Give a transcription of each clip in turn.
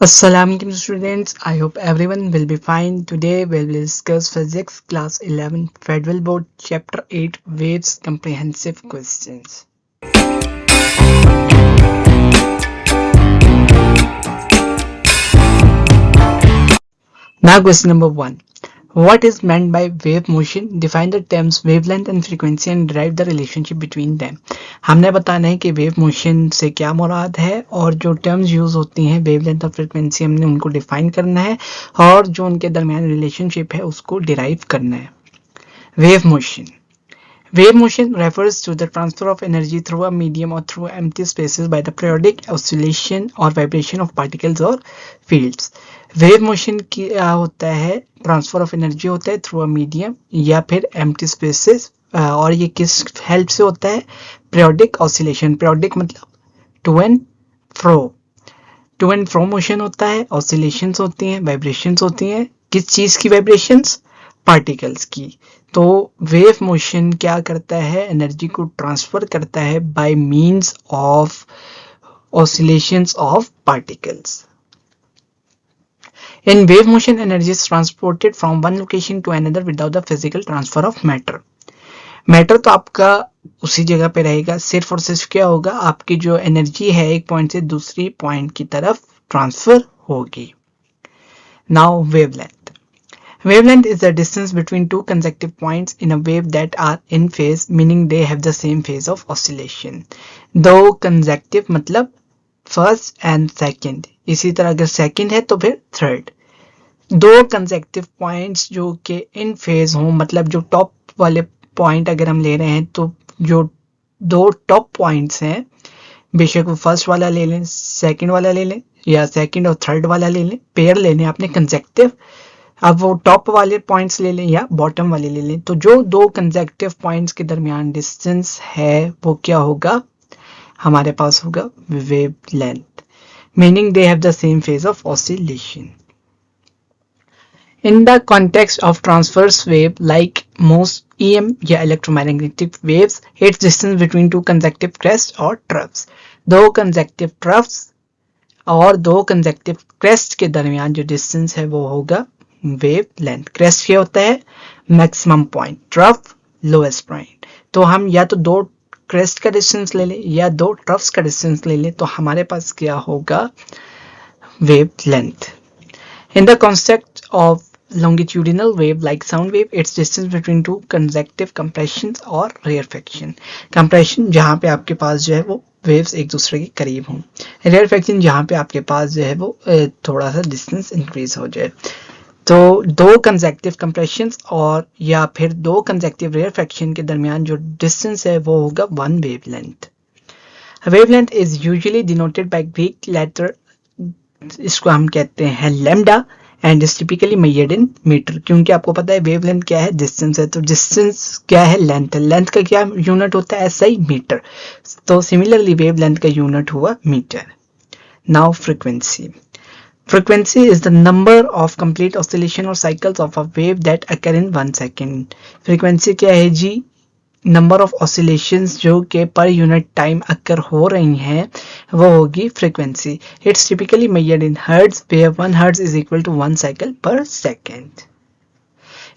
Assalamualaikum students, I hope everyone will be fine. Today we will discuss physics class 11 Federal Board chapter 8 waves comprehensive questions. Now question number 1. What is meant by wave motion? Define the terms wavelength and frequency and derive the relationship between them. हमने बताना है कि wave motion से क्या मुराद है और जो terms use होती हैं वेवलेंथ और फ्रीक्वेंसी हमने उनको डिफाइन करना है और जो उनके दरमियान रिलेशनशिप है उसको डिराइव करना है. Wave motion. Wave motion refers to the transfer of energy through a medium or through empty spaces by the periodic oscillation or vibration of particles or fields. Wave motion क्या होता है? Transfer of energy होता है through a medium या फिर empty spaces और ये किस हेल्प से होता है? Periodic oscillation. पीरियोडिक मतलब टू एंड फ्रो मोशन होता है, ऑसिलेशंस होती हैं, वाइब्रेशंस होती हैं. किस चीज की वाइब्रेशंस? पार्टिकल्स की. तो वेव मोशन क्या करता है? एनर्जी को ट्रांसफर करता है by means of oscillations of particles. In wave motion, energy is transported from one location to another without the physical transfer of matter. Matter तो आपका उसी जगह पे रहेगा, सिर्फ और सिर्फ क्या होगा? आपकी जो एनर्जी है एक पॉइंट से दूसरी पॉइंट की तरफ ट्रांसफर होगी. Now wavelength. Wavelength is the distance between two consecutive points in a wave that are in phase, meaning they have the same phase of oscillation. दो consecutive मतलब first and second. इसी तरह अगर second है तो फिर third. दो consecutive points जो कि in phase हों, मतलब जो top वाले point अगर हम ले रहे हैं तो जो दो top points हैं, बेशक वो फर्स्ट वाला ले लें, सेकंड वाला ले लें या सेकंड और थर्ड वाला ले लें, पेयर लेने आपने कंसेक्टिव. अब वो टॉप वाले पॉइंट्स ले लें या बॉटम वाले ले लें, तो जो दो कंसेक्टिव पॉइंट्स के दरमियान डिस्टेंस है वो क्या होगा? हमारे पास होगा wave length, meaning they have the same phase of oscillation. In the context of transverse wave like most EM या electromagnetic waves, its distance between two consecutive crests or troughs. दो consecutive troughs और दो consecutive crests के दरमियान जो distance है वो होगा वेव लेंथ. क्रेस्ट क्या होता है? Maximum point, trough lowest point. तो हम या तो दो क्रेस्ट का डिस्टेंस ले लें या दो ट्रफ्स का डिस्टेंस ले लें, तो हमारे पास क्या होगा? Wave length. In the context of longitudinal wave like sound wave, its distance between two consecutive compressions or rarefaction. Compression जहाँ पे आपके पास जो है वो वेव्स एक दूसरे के करीब हों, rarefaction जहाँ पे आपके पास जो है वो थोड़ा सा डिस्टेंस इंक्रीज हो जाए. तो दो कंसेक्टिव कंप्रेशंस और या फिर दो कंसेक्टिव रेयरफैक्शन के दरमियान जो डिस्टेंस है वो होगा one wavelength. Wavelength is usually denoted by Greek letter, इसको हम कहते हैं lambda, and is typically measured in metre. क्योंकि आपको पता है वेवलेंथ क्या है? डिस्टेंस है. तो डिस्टेंस क्या है? लेंथ. लेंथ का क्या यूनिट होता है? ऐसा ही मीटर. तो सिमिलरली वेवलेंथ का यूनिट हुआ metre. Now frequency. Frequency is the number of complete oscillation or cycles of a wave that occur in 1 second. Frequency क्या है जी? नंबर ऑफ ऑसिलेशंस जो के पर यूनिट टाइम अकर हो रही हैं वो होगी frequency. It's typically measured in hertz, where 1 hertz is equal to 1 cycle per second.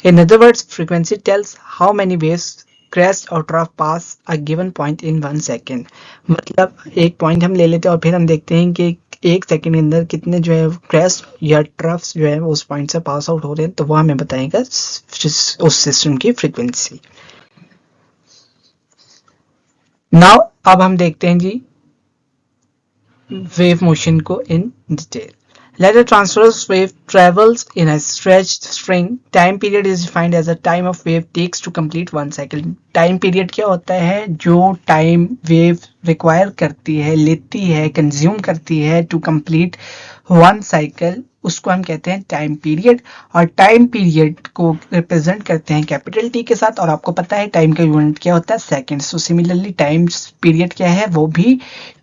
In other words, frequency tells how many waves crest और trough pass a given point in 1 second. मतलब एक point हम ले लेते हैं और फिर हम देखते हैं कि एक सेकंड के अंदर कितने जो है क्रेस्ट या ट्रफ्स जो है उस पॉइंट से पास आउट हो रहे हैं, तो वो हमें बताएगा उस सिस्टम की फ्रीक्वेंसी. नाउ अब हम देखते हैं जी वेव मोशन को in detail. Let a transverse wave travels in a stretched string. Time period is defined as the time of wave takes to complete one cycle. Time period क्या होता है? जो time wave require करती है, लेती है, consume करती है to complete one cycle, उसको हम कहते हैं टाइम पीरियड. और टाइम पीरियड को रिप्रेजेंट करते हैं कैपिटल टी के साथ. और आपको पता है टाइम का यूनिट क्या होता है? Second. So similarly time period क्या है? वो भी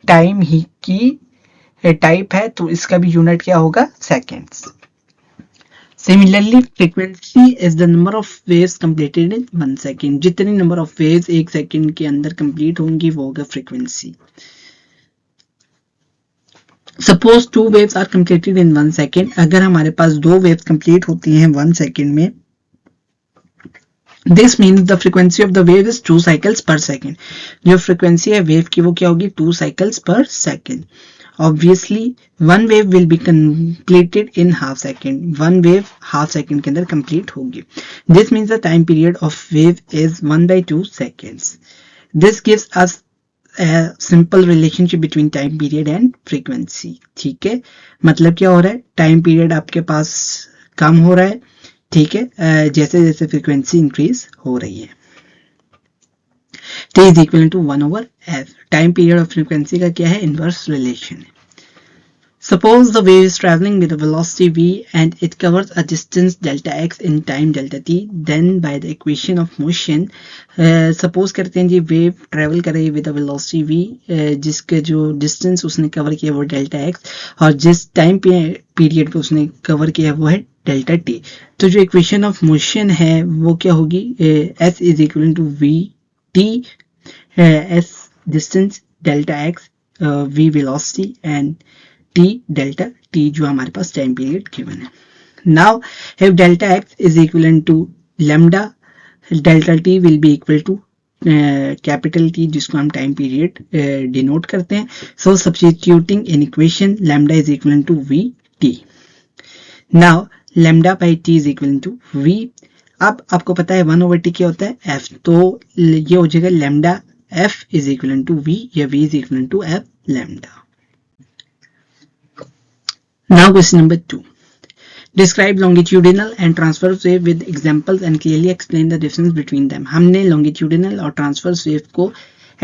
टाइम ही की टाइप है, तो इसका भी यूनिट क्या होगा? Seconds. Similarly frequency is the number of waves completed in 1 second. जितनी नंबर ऑफ वेव्स एक सेकेंड के अंदर कंप्लीट होंगी वो होगा frequency. Suppose 2 waves are completed in 1 second, अगर हमारे पास 2 वेव्स कंप्लीट होती हैं 1 सेकेंड में, this means the frequency of the wave is 2 cycles पर सेकेंड। जो फ्रीक्वेंसी है वेव की वो क्या होगी, 2 साइकिल्स पर second. Obviously 1 wave will be completed in half second, 1 wave half second के अंदर कंप्लीट होगी। This means the time period of wave is 1/2 seconds. This gives us simple relationship between time period and frequency. ठीक है, मतलब क्या हो रहा है, टाइम पीरियड आपके पास कम हो रहा है, ठीक है, जैसे जैसे फ्रीक्वेंसी इंक्रीज हो रही है। t is equal to 1/f। Time period और फ्रीक्वेंसी का क्या है, इनवर्स रिलेशन है। Suppose the wave is traveling with a velocity v and it covers a distance delta x in time delta t, then by the equation of motion, suppose करते हैं जी wave travel कर रही है with a velocity v, जिसका जो distance उसने cover किया वो डेल्टा x और जिस टाइम पीरियड पे उसने कवर किया वो है डेल्टा t। तो जो इक्वेशन ऑफ मोशन है वो क्या होगी, s is equal to v t, s distance delta x, v velocity and t delta t जो हमारे पास टाइम पीरियड गिवन है। Now if delta x is equivalent to lambda, delta t will be equal to capital T जिसको हम time period denote करते हैं। So substituting in equation lambda is equal to v t. Now lambda by t is equal to v. अब आपको पता है 1/t क्या होता है, f, तो ये हो जाएगा lambda f is equal to v या v is equal to f lambda. Now question number 2. Describe longitudinal and transverse wave with examples and clearly explain the difference between them. हमने longitudinal और transverse wave को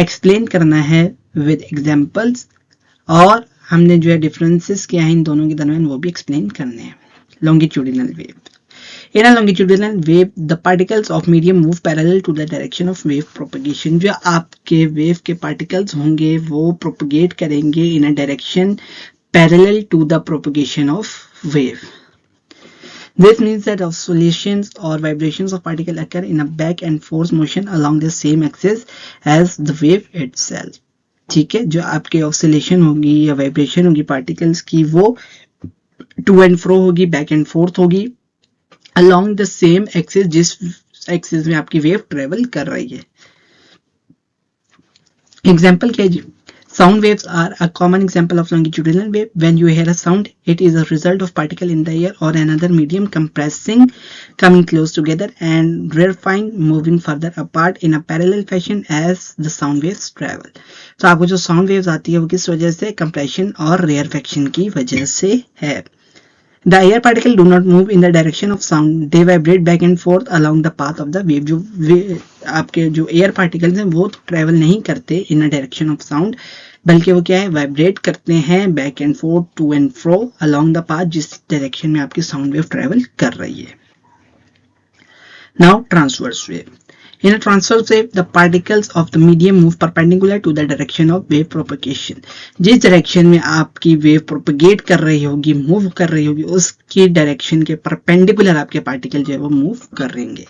explain करना है with examples और हमने जो है differences क्या है इन दोनों के दरमियान वो भी explain करने हैं। Longitudinal wave. In a longitudinal wave, the particles of medium move parallel to the direction of wave propagation. जो आपके wave के particles होंगे वो propagate करेंगे in a direction parallel to the propagation of wave. This means that oscillations or vibrations of particle occur in a back and forth motion along the same axis as the wave itself. ठीक है, जो आपके oscillation होगी या vibration होगी particles की वो to and fro होगी, back and forth होगी along the same axis, जिस axis में आपकी wave travel कर रही है। Example क्या है जी, sound waves are a common example of longitudinal wave. When you hear a sound, it is a result of particle in the air or another medium compressing, coming close together and rarefying, moving further apart in a parallel fashion as the sound waves travel. तो आपको जो sound waves आती है वो किस वजह से, compression और rarefaction की वजह से है। The air particle do not move in the direction of sound. They vibrate back and forth along the path of the wave. जो आपके जो air particles हैं वो travel नहीं करते in a direction of sound, बल्कि वो क्या है, वाइब्रेट करते हैं back and forth, to and fro along the path, जिस डायरेक्शन में आपकी साउंड वेव ट्रेवल कर रही है। Now transverse wave. In a transverse wave, the particles of the medium move perpendicular to the direction of wave propagation. जिस direction में आपकी wave propagate कर रही होगी, मूव कर रही होगी, उसकी डायरेक्शन के परपेंडिकुलर आपके पार्टिकल जो है वो मूव कर रहेंगे।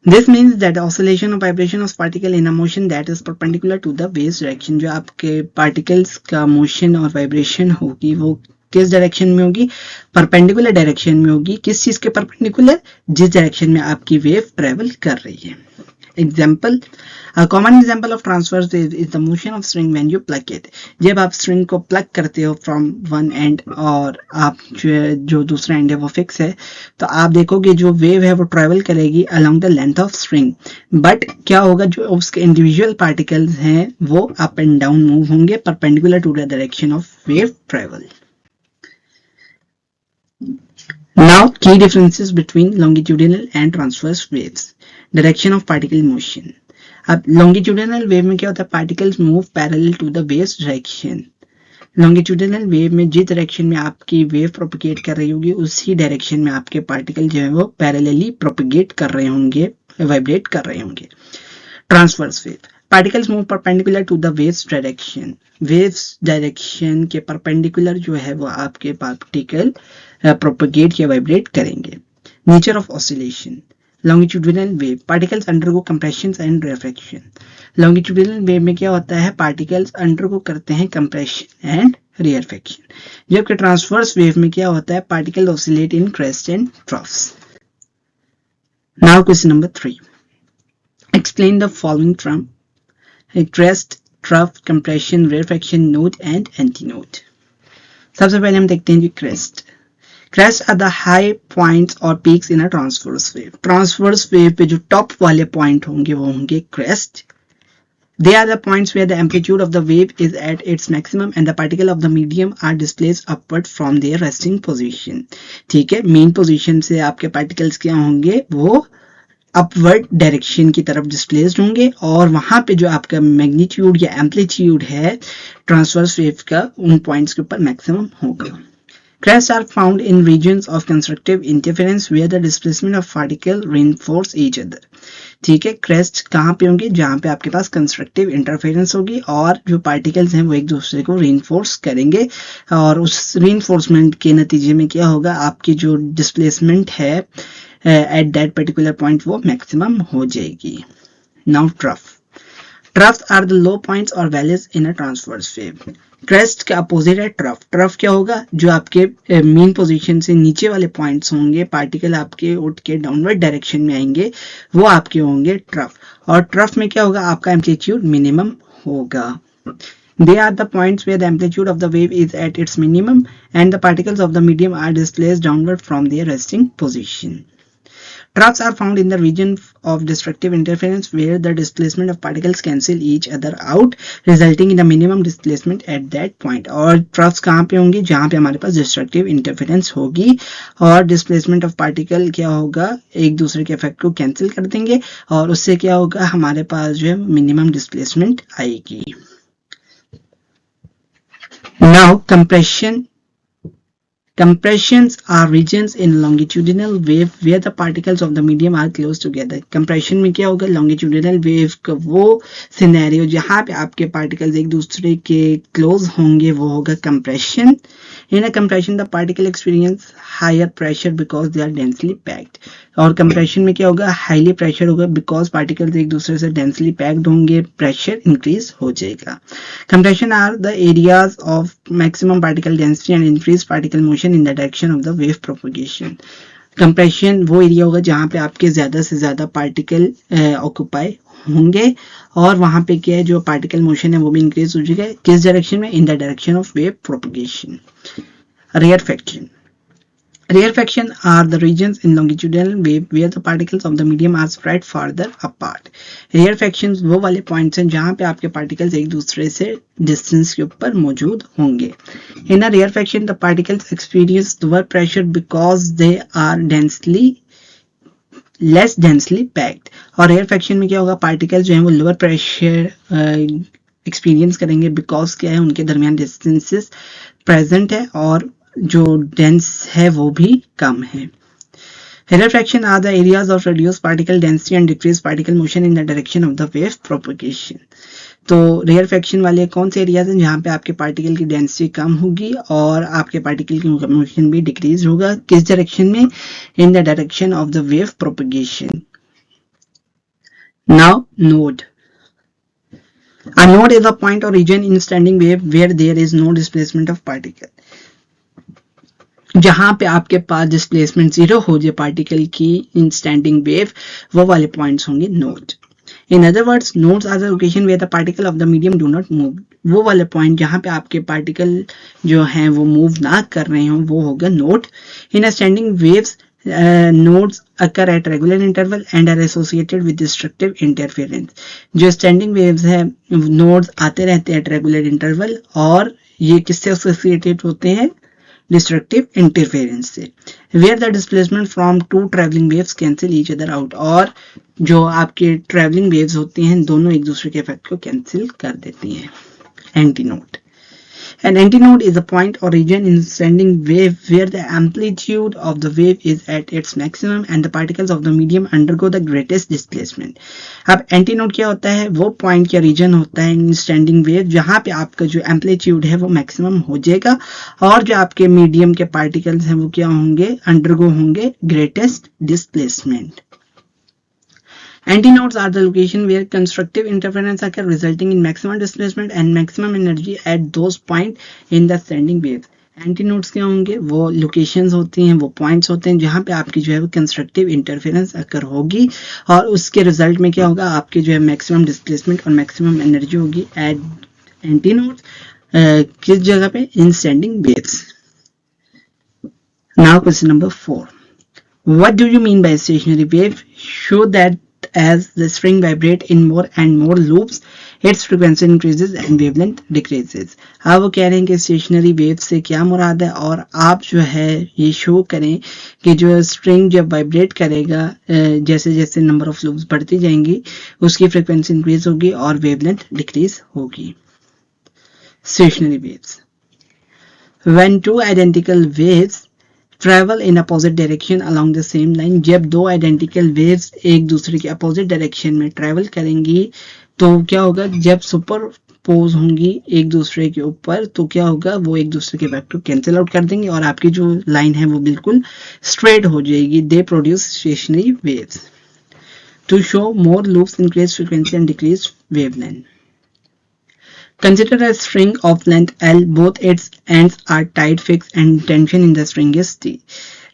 This means that the oscillation or vibration of particle in a motion that is perpendicular to the wave's direction. जो आपके particles का motion और vibration होगी वो किस डायरेक्शन में होगी, परपेंडिकुलर डायरेक्शन में होगी। किस चीज के परपेंडिकुलर, जिस डायरेक्शन में आपकी वेव ट्रेवल कर रही है। Example, A common example of transverse wave is the motion of string when you pluck it. जब आप string को pluck करते हो from one end और आप जो दूसरा end है वो fix है, तो आप देखोगे जो wave है वो travel करेगी along the length of string. But क्या होगा, जो उसके individual particles हैं वो up and down move होंगे perpendicular to the direction of wave travel. Now, key differences between longitudinal and transverse waves. Direction of particle motion. अब longitudinal wave में क्या होता है, particles move parallel to the wave's direction. longitudinal wave में जिस direction में आपकी wave propagate कर रही होगी उसी डायरेक्शन में आपके पार्टिकल जो है वो पैरेलली प्रोपगेट कर रहे होंगे, वाइब्रेट कर रहे होंगे। Transverse wave, particles move perpendicular to the waves direction. Waves direction के परपेंडिकुलर जो है वो आपके पार्टिकल प्रोपगेट या वाइब्रेट करेंगे। Nature of oscillation, longitudinal wave, particles undergo compression and refraction. Longitudinal wave में क्या होता है, पार्टिकल्स अंडरगो करते हैं कंप्रेशन एंड रेफ्रेक्शन, जबकि ट्रांसवर्स वेव में क्या होता है, particle oscillate in crest and troughs. Now question number 3, explain the following from crest, trough, compression, refraction, node and antinode. सबसे पहले हम देखते हैं जी crest. Crests are the high points or peaks in a transverse wave. Transverse wave पे जो top वाले point होंगे वो होंगे crest. They are the points where the amplitude of the wave is at its maximum and the particle of the medium are displaced upward from their resting position. ठीक है, main position से आपके particles क्या होंगे, वो upward direction की तरफ displaced होंगे और वहां पे जो आपका मैग्नीट्यूड या एम्पलीट्यूड है ट्रांसवर्स वेव का उन पॉइंट्स के ऊपर मैक्सिमम होगा। Crests are found in regions of constructive interference where the displacement of particle reinforce each other. ठीक है, क्रेस्ट कहाँ पे होंगे, जहाँ पे आपके पास कंस्ट्रक्टिव इंटरफेरेंस होगी और जो पार्टिकल्स हैं वो एक दूसरे को रीइंफोर्स करेंगे और उस रीइंफोर्समेंट के नतीजे में क्या होगा, आपकी जो डिस्प्लेसमेंट है एट दैट पर्टिकुलर पॉइंट वो मैक्सिमम हो जाएगी। Now trough. Troughs are the low points or valleys in a transverse wave. Crest का अपोजिट है ट्रफ। ट्रफ क्या होगा, जो आपके मेन पोजीशन से नीचे वाले पॉइंट्स होंगे, पार्टिकल आपके उठ के डाउनवर्ड डायरेक्शन में आएंगे, वो आपके होंगे ट्रफ। और ट्रफ में क्या होगा, आपका एम्पलीट्यूड मिनिमम होगा। They are the points where the amplitude of the wave is at its minimum and the particles of the medium are displaced downward from their resting position. Troughs are found in the region of destructive interference where the displacement of particles cancel each other out, resulting in the minimum displacement at that point. और troughs कहाँ पे होंगी, जहाँ पे हमारे पास destructive interference होगी और displacement of particle क्या होगा, एक दूसरे के effect को cancel कर देंगे और उससे क्या होगा, हमारे पास जो है minimum displacement आएगी। Now compression. Compressions are regions in longitudinal wave where the particles of the medium are close together. Compression में क्या होगा, longitudinal wave का वो सिनेरियो जहाँ पे आपके particles एक दूसरे के close होंगे वो होगा compression. In a compression the particle experience higher pressure because they are densely packed. और compression में क्या होगा, highly pressure होगा because particles एक दूसरे से densely packed होंगे, pressure increase हो जाएगा. Compression are the areas of maximum particle density and increased particle motion in the direction of the wave propagation. Compression वो एरिया होगा जहाँ पे आपके ज़्यादा से ज़्यादा पार्टिकल ऑक्यूपाई होंगे और वहाँ पे क्या है, जो पार्टिकल मोशन है वो भी इंक्रीज हो जाएगा, किस डायरेक्शन में, in the direction of wave propagation. Rarefaction. Rarefaction are the regions in longitudinal wave where the particles of the medium are spread farther apart. Rarefactions वो वाले पॉइंट्स हैं जहाँ पे आपके पार्टिकल्स एक दूसरे से डिस्टेंस के ऊपर मौजूद होंगे। In a rarefaction, the particles experience lower pressure because they are less densely packed. और rarefaction में क्या होगा, पार्टिकल्स जो हैं वो लोअर प्रेशर एक्सपीरियंस करेंगे बिकॉज क्या है, उनके दरमियान डिस्टेंसेस प्रेजेंट है और जो डेंस है वो भी कम है। Rarefaction are the areas of reduced particle density and decreased particle motion in the direction of the wave propagation. तो rarefaction वाले कौन से एरियाज हैं जहाँ पे आपके पार्टिकल की डेंसिटी कम होगी और आपके पार्टिकल की मोशन भी डिक्रीज होगा, किस डायरेक्शन में, in the direction of the wave propagation. Now node. A node is a point or region in standing wave where there is no displacement of particle. जहां पे आपके पास डिस्प्लेसमेंट जीरो हो जाए particle की इन standing wave, वो वाले points होंगे node. In other words, nodes are the location where the particle of the medium do not move. वो वाले पॉइंट जहां पे आपके पार्टिकल जो हैं वो मूव ना कर रहे हो वो होगा node. In standing waves nodes occur at regular interval and are associated with destructive interference. जो standing waves है nodes आते रहते हैं at regular interval और ये किससे associated होते हैं, destructive interference से, where the displacement from two traveling waves cancel each other out. और जो आपके traveling waves होती हैं दोनों एक दूसरे के effect को cancel कर देती हैं। Antinode. An antinode is a point or region in standing wave where the amplitude of the wave is at its maximum and the particles of the medium undergo the greatest displacement. अब antinode क्या होता है, वो point या region होता है in standing wave जहाँ पे आपका जो amplitude है वो maximum हो जाएगा और जो आपके medium के particles हैं वो क्या होंगे, undergo होंगे greatest displacement. Antinodes are the location where constructive interference occur, resulting in maximum displacement and maximum energy at those point in the sending wave. Antinodes क्या होंगे? वो लोकेशंस होती हैं, वो पॉइंट्स होते हैं जहां पे आपकी जो है वो कंस्ट्रक्टिव इंटरफेरेंस अकर होगी और उसके रिजल्ट में क्या होगा? आपके जो है मैक्सिमम डिस्प्लेसमेंट और मैक्सिमम एनर्जी होगी एट एंटीनोड्स किस जगह पे? इन sending waves. Now question number 4. What do you mean by stationary wave? Show that as the string vibrates in more and more loops, its frequency increases and wavelength decreases. अब वो कह रहे हैं कि stationary wave से क्या मुराद है और आप जो है ये शो करें कि जो स्ट्रिंग जब वाइब्रेट करेगा जैसे जैसे नंबर ऑफ लूप्स बढ़ती जाएंगी उसकी फ्रीक्वेंसी इंक्रीज होगी और वेवलेंथ डिक्रीज होगी. Stationary waves. When two identical waves travel in opposite direction along the same line, जब दो आइडेंटिकल वेव्स एक दूसरे के अपोजिट डायरेक्शन में ट्रैवल करेंगी तो क्या होगा? जब सुपरपोज होंगी एक दूसरे के ऊपर तो क्या होगा? वो एक दूसरे के वेक्टर कैंसिल आउट कर देंगे और आपकी जो लाइन है वो बिल्कुल स्ट्रेट हो जाएगी. They produce stationary waves. To show more loops increase frequency and decrease wavelength. Consider a string of length L. Both its ends are tied, fixed, and tension in the string is T.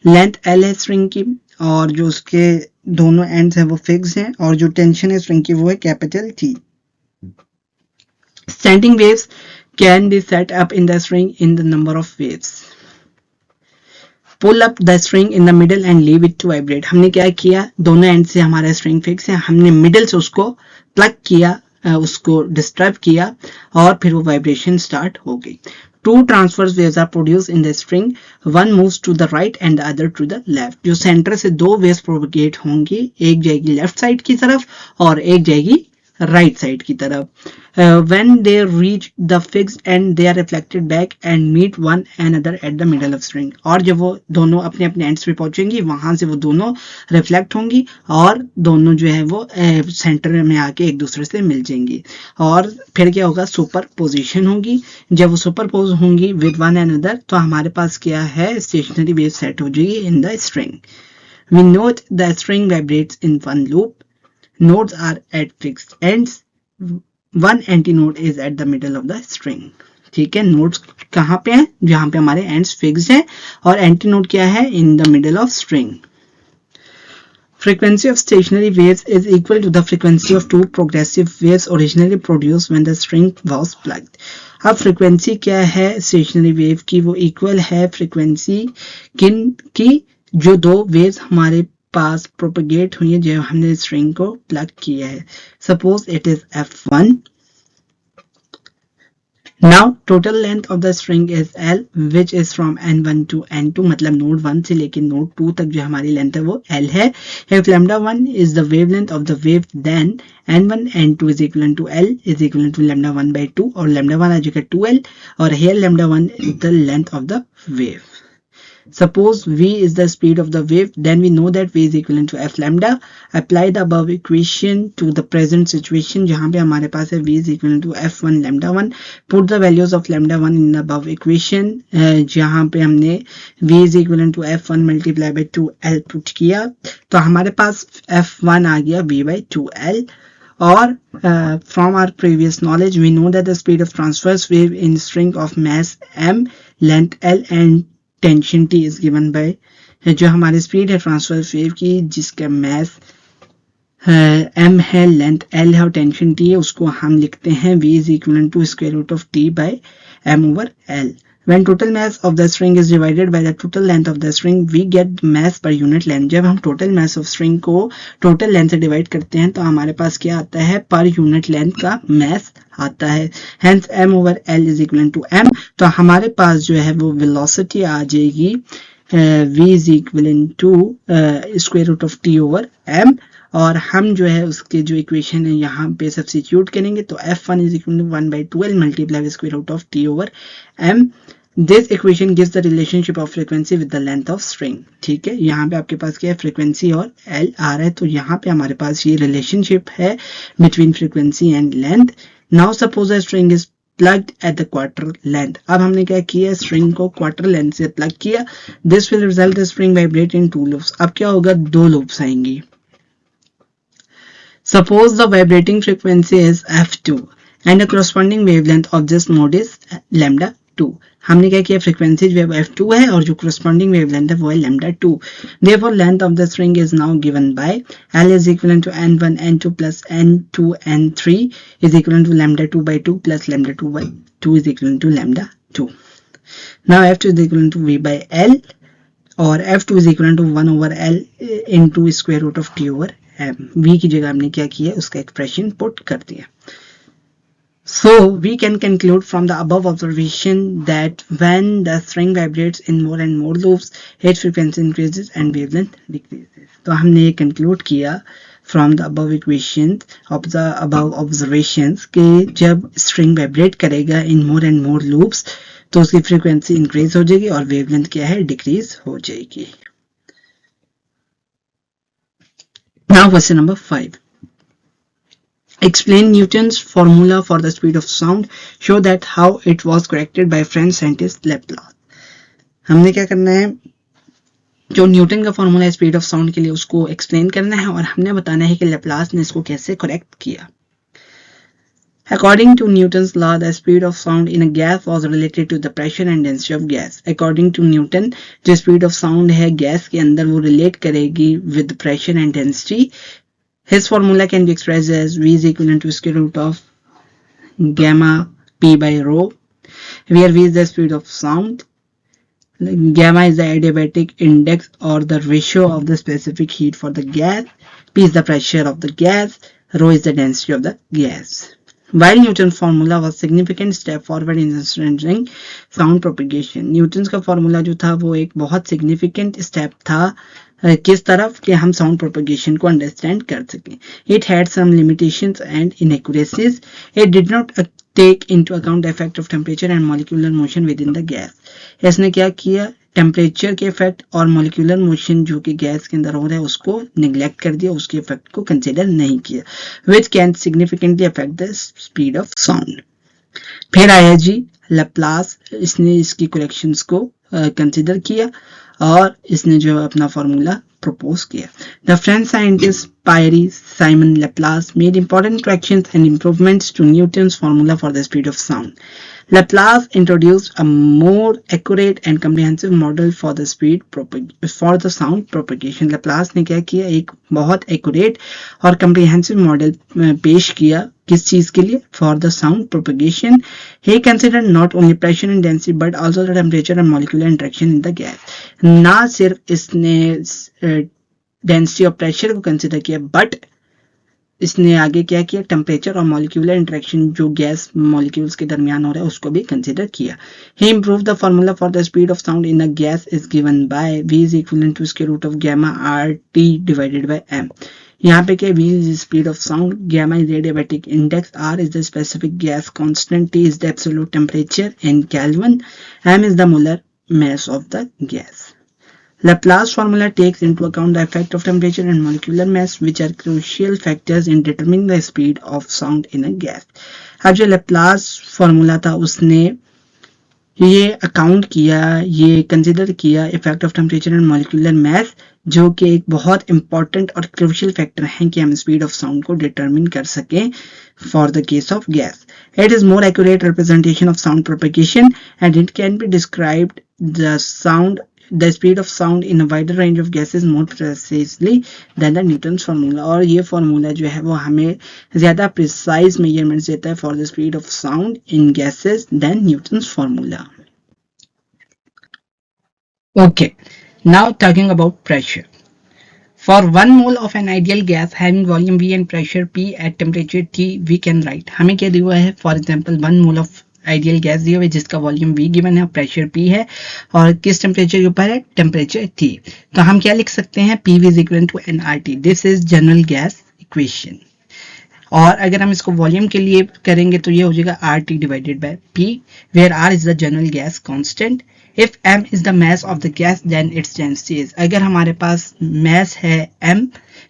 Length L है string की और जो उसके दोनों ends है वो fixed हैं और जो tension है string की वो है capital T. Standing waves can be set up in the string in the number of waves. Pull up the string in the middle and leave it to vibrate. हमने क्या किया? दोनों end से हमारा string fix है, हमने middle से उसको plug किया, उसको डिस्टर्ब किया और फिर वो वाइब्रेशन स्टार्ट हो गई. Two transverse waves are produce in the string, one moves to the right and the other to the left. जो सेंटर से दो वेव्स प्रोपगेट होंगी, एक जाएगी लेफ्ट साइड की तरफ और एक जाएगी राइट साइड की तरफ. When they reach the fixed end, they are reflected back and meet one another at the middle of string. और जब वो दोनों अपने अपने एंड्स पे पहुंचेंगी वहां से वो दोनों रिफ्लेक्ट होंगी और दोनों जो है वो सेंटर में आके एक दूसरे से मिल जाएंगी और फिर क्या होगा? सुपर पोजिशन होगी. जब वो सुपर पोज होंगी विद वन अनदर तो हमारे पास क्या है? स्टेशनरी वेव सेट हो जाएगी इन the string. We note the string vibrates in one loop. Nodes are at fixed ends. One antinode is at the middle of the string. ठीक है, नोड्स कहाँ पे हैं? जहां पे हमारे एंड्स फिक्स्ड हैं और एंटीनोड क्या है? In the middle of string. Frequency of stationary waves is equal to the frequency of two progressive waves originally produced when the string was plugged. अब फ्रीक्वेंसी क्या है स्टेशनरी वेव की? वो equal है फ्रीक्वेंसी किन की? जो दो वेव्स हमारे पास प्रोपगेट हुई है जब हमने स्ट्रिंग को प्लग किया है. Suppose it is F1. Now total length of the string is L, which is from N1 to N2. मतलब नोड 1 से लेकर नोड 2 तक जो हमारी लेंथ है वो L है. If lambda 1 is the wavelength of the wave, then N1 N2 is equivalent to L is equivalent to lambda 1 by 2 और lambda 1 आ जाएगा 2L और here lambda 1 is the length of the wave. Suppose V is the speed of the wave, then we know that V is equivalent to F lambda. Apply the above equation to the present situation जहाँ पे हमारे पास है V is equivalent to F1 lambda 1. Put the values of lambda 1 in the above equation जहाँ पे हमने V is equivalent to F1 multiply by 2L put किया तो हमारे पास F1 आ गया V by 2L. और from our previous knowledge we know that the speed of transverse wave in string of mass m, length L and tension T is given bye जो हमारी speed है transverse wave की जिसका mess m है, length L है और tension T है, उसको हम लिखते हैं V is equivalent to square root of T by m over L. When total mass of the string is divided by the total length of the string, we get mass per unit length. जब हम total mass of string को total length से divide करते हैं तो हमारे पास क्या आता है? per unit length का mass आता है. Hence m over L is equivalent to m. तो हमारे पास जो है वो velocity आ जाएगी v is equivalent to square root of t over m और हम जो है उसके जो इक्वेशन है यहाँ पे सब्स्टिट्यूट करेंगे तो F1 is equal to 1 by 2L multiply with square root of t over m. This equation gives the relationship of frequency with the length of string. ठीक है, यहाँ पे आपके पास क्या है? फ्रीक्वेंसी और L आ रहा है तो यहाँ पे हमारे पास ये रिलेशनशिप है between frequency and length. Now suppose a string is plugged at the quarter length. अब हमने क्या किया? स्ट्रिंग को क्वार्टर लेंथ से प्लग किया. This will result the string vibrate in two loops. अब क्या होगा? दो लूप्स आएंगी. Suppose the vibrating frequency is f2 and the corresponding wavelength of this mode is lambda 2. हमने क्या किया, फ्रीक्वेंसी जो है f2 है और जो corresponding wavelength है वो है lambda 2. Therefore length of the string is now given by L is equivalent to n1 n2 plus n2 n3 is equivalent to lambda 2 by 2 plus lambda 2 by 2 is equivalent to lambda 2. Now f2 is equivalent to v by L और f2 is equivalent to 1 over L into square root of t over m. v की जगह हमने क्या किया, उसका expression put कर दिया. So we can conclude from the above observation that when the string vibrates in more and more loops, its frequency increases and wavelength decreases. तो हमने ये conclude किया from the above equations of the above observations कि जब string vibrate करेगा in more and more loops तो उसकी frequency increase हो जाएगी और wavelength क्या है, decrease हो जाएगी. Now question number 5. Explain Newton's formula for the speed of sound. Show that how it was corrected by French scientist Laplace. हमने क्या करना है, जो न्यूटन का फॉर्मूला है स्पीड ऑफ साउंड के लिए उसको एक्सप्लेन करना है और हमने बताना है कि लेप्लास ने इसको कैसे करेक्ट किया. According to Newton's law, the speed of sound in a gas was related to the pressure and density of gas. According to Newton, जो speed of sound है गैस के अंदर वो relate करेगी with pressure and density. His formula can be expressed as V is equivalent to square root of gamma P by rho, where V is the speed of sound, gamma is the adiabatic index or the ratio of the specific heat for the gas, P is the pressure of the gas, rho is the density of the gas. While Newton's formula was a significant step forward in understanding sound propagation, Newton's का formula जो था वो एक बहुत significant step था किस तरफ कि हम sound propagation को understand कर सकें. It had some limitations and inaccuracies. It did not take into account the effect of temperature and molecular motion within the gas. इसने क्या किया, टेम्परेचर के इफेक्ट और मॉलिक्यूलर मोशन जो कि गैस के अंदर हो रहा है उसको निगलेक्ट कर दिया, उसके इफेक्ट को कंसिडर नहीं किया, which can significantly affect the speed of sound. फिर आया जी लैप्लास, इसने इसकी करेक्शंस को कंसिडर किया और इसने जो अपना फॉर्मूला प्रपोज किया. The French scientist Pierre Simon Laplace made important corrections and improvements to Newton's formula for the speed of sound. Laplace introduced a more accurate and comprehensive model for the sound propagation. Laplace ने क्या किया, एक बहुत accurate और comprehensive model पेश किया किस चीज के लिए, for the sound propagation. He considered not only pressure and density but also the temperature and molecular interaction in the gas. ना सिर्फ इसने density और pressure को consider किया but इसने आगे क्या किया, टेम्परेचर और मॉलिक्यूलर इंटरेक्शन जो गैस मॉलिक्यूल्स के दरमियान हो रहा है उसको भी कंसीडर किया. He improve the formula for the speed of sound in a gas is given by v is equivalent to square root of gamma RT divided by m. यहाँ पे क्या, v is speed of sound, gamma is adiabatic index, r is the specific gas constant, t is the absolute temperature in kelvin, m is the molar mass of the gas. Laplace formula takes into account the effect of temperature and molecular mass, which are crucial factors in determining the speed of sound in a gas. अब जो Laplace formula था उसने ये account किया, ये consider किया effect of temperature and molecular mass, जो कि एक बहुत इंपॉर्टेंट और क्रूशियल फैक्टर हैं कि हम स्पीड ऑफ साउंड को डिटरमिन कर सकें for the case of gas. It is more accurate representation of sound propagation and it can be described the speed of sound in a wider range of gases more precisely than the Newton's formula. और ये formula जो है वो हमें ज़्यादा precise measurements देता है for the speed of sound in gases than Newton's formula. Okay, now talking about pressure. For 1 mole of an ideal gas having volume V and pressure P at temperature T, we can write. हमें क्या दिया है, for example 1 mole of ideal gas दिया हुआ है जिसका volume V given है, pressure P है और किस टेम्परेचर के ऊपर है, टेम्परेचर T. तो हम क्या लिख सकते हैं, PV is equivalent to nRT. This is general gas equation. और अगर हम इसको वॉल्यूम के लिए करेंगे तो ये हो जाएगा RT divided by P, where R is the general gas constant. If M is the mass of the gas then its density is. अगर हमारे पास मास है M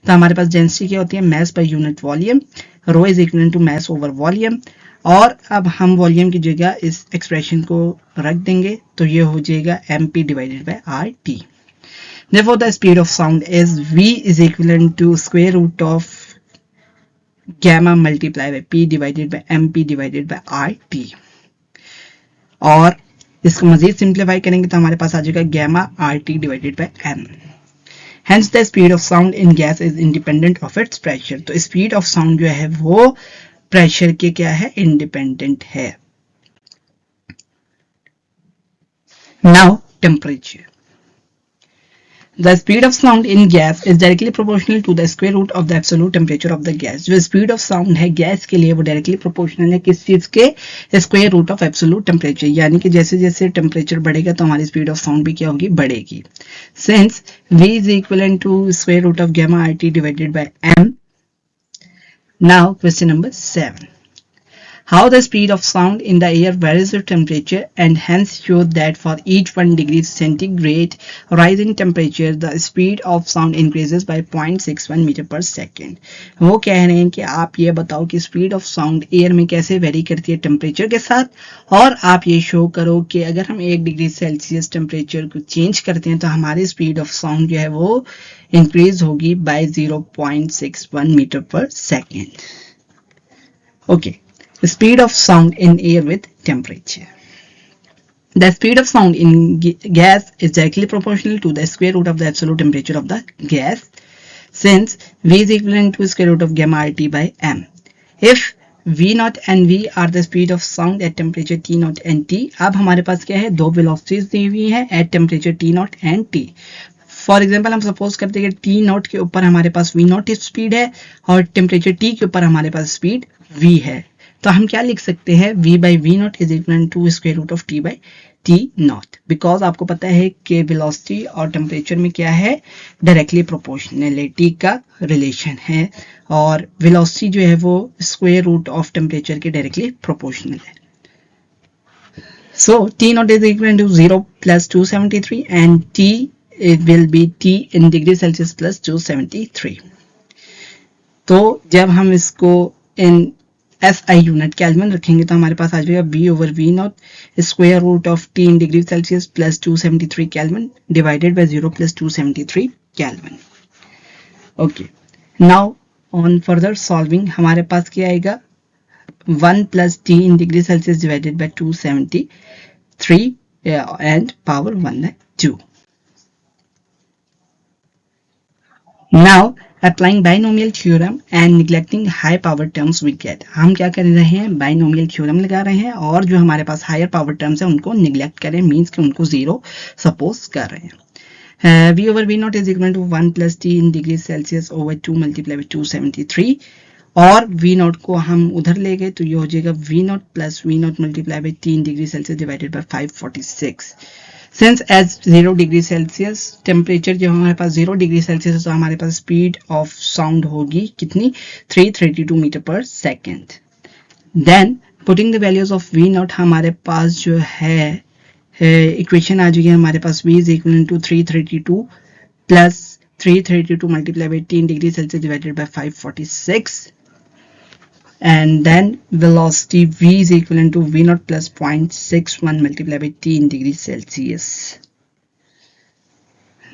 तो हमारे पास डेंसिटी क्या होती है, मास पर unit volume. Rho is equal to mass over volume. और अब हम वॉल्यूम की जगह इस एक्सप्रेशन को रख देंगे तो ये हो जाएगा MP divided by RT. Therefore the speed of sound is V is equivalent to square root of gamma multiply by P divided by M P divided by R T. और इसको मजीद सिंप्लीफाई करेंगे तो हमारे पास आ जाएगा gamma R T divided by M. Hence the speed of sound in gas is independent of its pressure। तो speed of sound जो है वो प्रेशर के क्या है, इंडिपेंडेंट है। Now temperature. The speed of sound in gas is directly proportional to the square root of the absolute temperature of the gas। जो speed of sound है गैस के लिए वो डायरेक्टली प्रोपोर्शनल है किस चीज के, square root of absolute temperature. यानी कि जैसे जैसे टेम्परेचर बढ़ेगा तो हमारी स्पीड ऑफ साउंड भी क्या होगी, बढ़ेगी। Since v is equivalent to square root of gamma RT divided by m। Now question number 7। How the speed of sound in the air varies with temperature and hence show that for each 1 degree centigrade rise in temperature the speed of sound increases by 0.61 meter per second। वो कह रहे हैं कि आप ये बताओ कि speed of sound air में कैसे वेरी करती है टेम्परेचर के साथ, और आप ये शो करो कि अगर हम 1 डिग्री सेल्सियस टेम्परेचर को चेंज करते हैं तो हमारी स्पीड ऑफ साउंड जो है वो इंक्रीज होगी bye 0.61 metre per second. Okay, the speed of sound in air with temperature। The speed of sound in gas is directly proportional to the square root of the absolute temperature of the gas, since V is equivalent to square root of gamma RT by m। If V0 and V are the speed of sound at temperature T0 and T। अब हमारे पास क्या है, दो velocities दी हुई है at temperature T0 and T। For example हम suppose करते हैं कि T0 के ऊपर हमारे पास V0 स्पीड है और टेम्परेचर T के ऊपर हमारे पास स्पीड V है। तो हम क्या लिख सकते हैं, v by v0 is equal to square root of t by t0। Because आपको पता है कि वेलोसिटी और टेम्परेचर में क्या है, डायरेक्टली प्रोपोर्शनलिटी का रिलेशन है, और वेलोसिटी जो है वो स्क्वायर रूट ऑफ टेम्परेचर के डायरेक्टली प्रोपोर्शनल है। So t0 is equal to 0 plus 273 and t will be t in degree Celsius plus 273। तो जब हम इसको इन SI यूनिट केल्विन रखेंगे तो हमारे पास आ जाएगा V over V0 square root of T in degree Celsius plus 273 kelvin divided by 0 plus 273 kelvin. Okay, now on further solving हमारे पास क्या आएगा, 1 plus T in degree Celsius divided by 273 and power 1 है 2। Now applying binomial theorem and neglecting high power terms we get। हम क्या कर रहे हैं, binomial theorem लगा रहे हैं और जो हमारे पास higher power terms है उनको neglect करें, मीन्स कि उनको जीरो सपोज कर रहे हैं। v over v0 is equal to 1 plus t in degree Celsius over 2 multiplied by 273, और v0 को हम उधर ले गए तो ये हो जाएगा v0 plus v0 multiplied by t in degree Celsius divided by 546। Since as 0 degree Celsius temperature जब हमारे पास 0 डिग्री सेल्सियस है तो हमारे पास स्पीड ऑफ साउंड होगी कितनी, 332 metre per second. Then putting the values of v0 हमारे पास जो है इक्वेशन आ जाएगी हमारे पास v is equal to 332 plus 332 multiply by 10 degree Celsius divided by 546, and then velocity v is equivalent to v0 plus 0.61 multiplied by t in degree Celsius।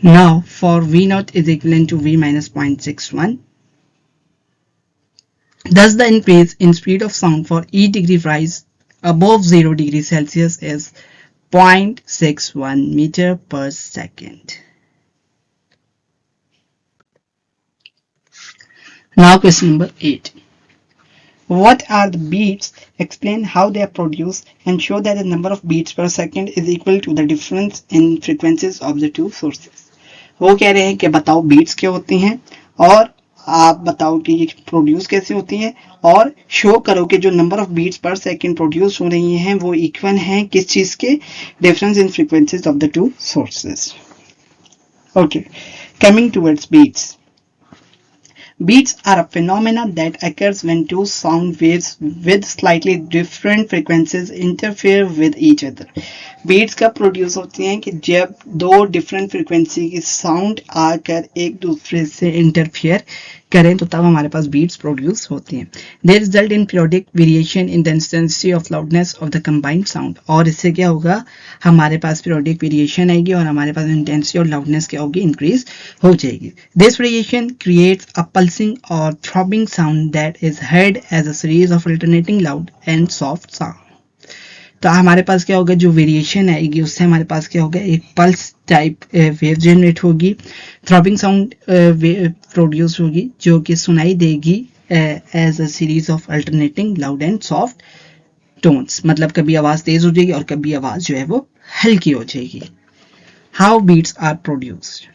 Now for v0 is equivalent to v minus 0.61, thus the increase in speed of sound for each degree rise above 0 degree Celsius is 0.61 meter per second। Now question number 8। What are the beats? Explain how they are produced and show that the number of beats per second is equal to the difference in frequencies of the two sources। वो कह रहे हैं कि बताओ beats क्या होती हैं और आप बताओ कि ये प्रोड्यूस कैसे होती हैं, और शो करो कि जो number of beats per second produce हो रही हैं वो इक्वल हैं किस चीज के, difference in frequencies of the two sources. Okay, coming towards beats. Beats are a phenomena that occurs when two sound waves with slightly different frequencies interfere with each other। Beats कब प्रोड्यूस होती हैं कि जब दो different frequency की sound आकर एक दूसरे से इंटरफेयर करें तो तब हमारे पास बीट्स प्रोड्यूस होती हैं। They result in periodic variation in the intensity of loudness of the combined sound, और इससे क्या होगा, हमारे पास पीरियोडिक वेरिएशन आएगी और हमारे पास इंटेंसिटी और लाउडनेस क्या होगी, इंक्रीज हो जाएगी। This variation creates a pulsing और throbbing sound that is heard as a series of alternating loud and soft sound. तो हमारे पास क्या होगा, जो वेरिएशन आएगी उससे हमारे पास क्या होगा, एक पल्स टाइप वेव जनरेट होगी, थ्रॉबिंग साउंड प्रोड्यूस होगी जो कि सुनाई देगी as a series of alternating loud and soft tones, मतलब कभी आवाज तेज हो जाएगी और कभी आवाज जो है वो हल्की हो जाएगी। How beats are produced?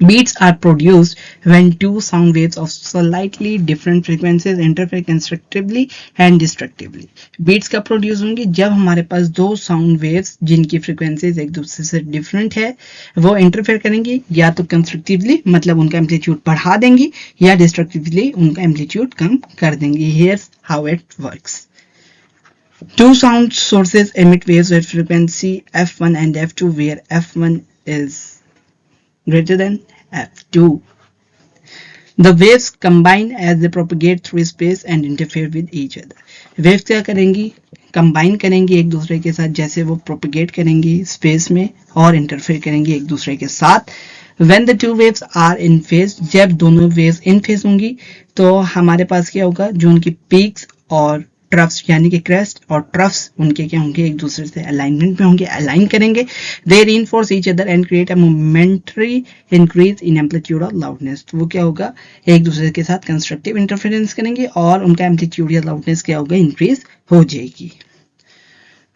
Beats are produced when two sound waves of slightly different frequencies interfere constructively and destructively. Beats कब प्रोड्यूस होंगी, जब हमारे पास दो साउंड वेव्स जिनकी फ्रीक्वेंसीज एक दूसरे से डिफरेंट है वो इंटरफेयर करेंगी, या तो कंस्ट्रक्टिवली मतलब उनका एम्पलीट्यूड बढ़ा देंगी, या डिस्ट्रक्टिवली उनका एम्पलीट्यूड कम कर देंगी। Here's how it works. Two sound sources emit waves at frequency f1 and f2 where f1 is greater than f2. The waves combine as they propagate through space and interfere with each other. Waves क्या करेंगी, combine करेंगी एक दूसरे के साथ, जैसे वो propagate करेंगी स्पेस में और इंटरफेयर करेंगी एक दूसरे के साथ। When the two waves are in phase, जब दोनों waves in phase होंगी तो हमारे पास क्या होगा, जो उनकी पीक्स और ट्रफ्स यानी कि क्रेस्ट और ट्रफ्स उनके क्या होंगे, एक दूसरे से अलाइनमेंट में होंगे, अलाइन करेंगे। They reinforce each other and create a momentary increase in amplitude और लाउडनेस। तो वो क्या होगा, एक दूसरे के साथ कंस्ट्रक्टिव इंटरफेरेंस करेंगे और उनका एम्पलीट्यूड या लाउडनेस क्या होगा, इंक्रीज हो जाएगी।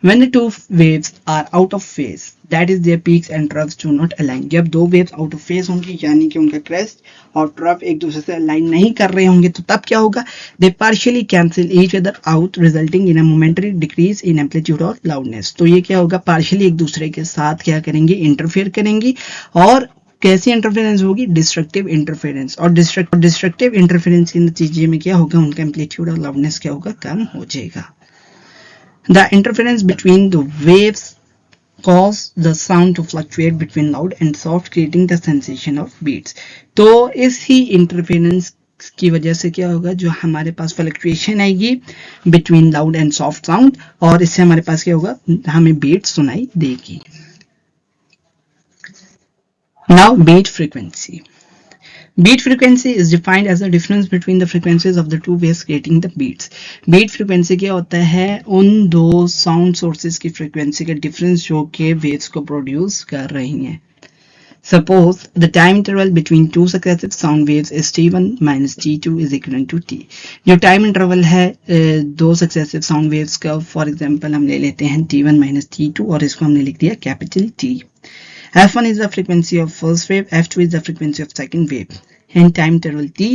When the two waves are out of phase, that is their peaks and troughs do not align. जब दो waves out of phase होंगी यानी कि उनका crest और trough एक दूसरे से align नहीं कर रहे होंगे तो तब क्या होगा, they partially cancel each other out resulting in a momentary decrease in amplitude और loudness. तो ये क्या होगा, partially एक दूसरे के साथ क्या करेंगे, interfere करेंगी, और कैसी इंटरफेरेंस होगी, डिस्ट्रक्टिव इंटरफेरेंस, और डिस्ट्रक्टिव इंटरफेरेंस के नतीजे में क्या होगा, उनका एम्पलीट्यूड और लाउडनेस क्या होगा, कम हो जाएगा। The interference between the waves cause the sound to fluctuate between loud and soft, creating the sensation of beats. तो इस ही इंटरफेरेंस की वजह से क्या होगा, जो हमारे पास फ्लक्चुएशन आएगी between loud and soft sound, और इससे हमारे पास क्या होगा, हमें बीट्स सुनाई देगी। Now beat frequency. Beat frequency is defined as the difference between the frequencies of the two waves creating the beats. Beat frequency क्या होता है, उन दो साउंड सोर्सेज की फ्रीक्वेंसी का डिफरेंस जो कि वेव्स को प्रोड्यूस कर रही हैं। Suppose the time interval between two successive sound waves is t1 minus t2 is equivalent to t. जो टाइम इंटरवल है दो सक्सेसिव साउंड वेव्स का, फॉर एग्जांपल हम ले लेते हैं t1 minus t2 और इसको हमने लिख दिया capital T. F1 is the frequency of first wave, F2 is the frequency of second wave. In time interval t,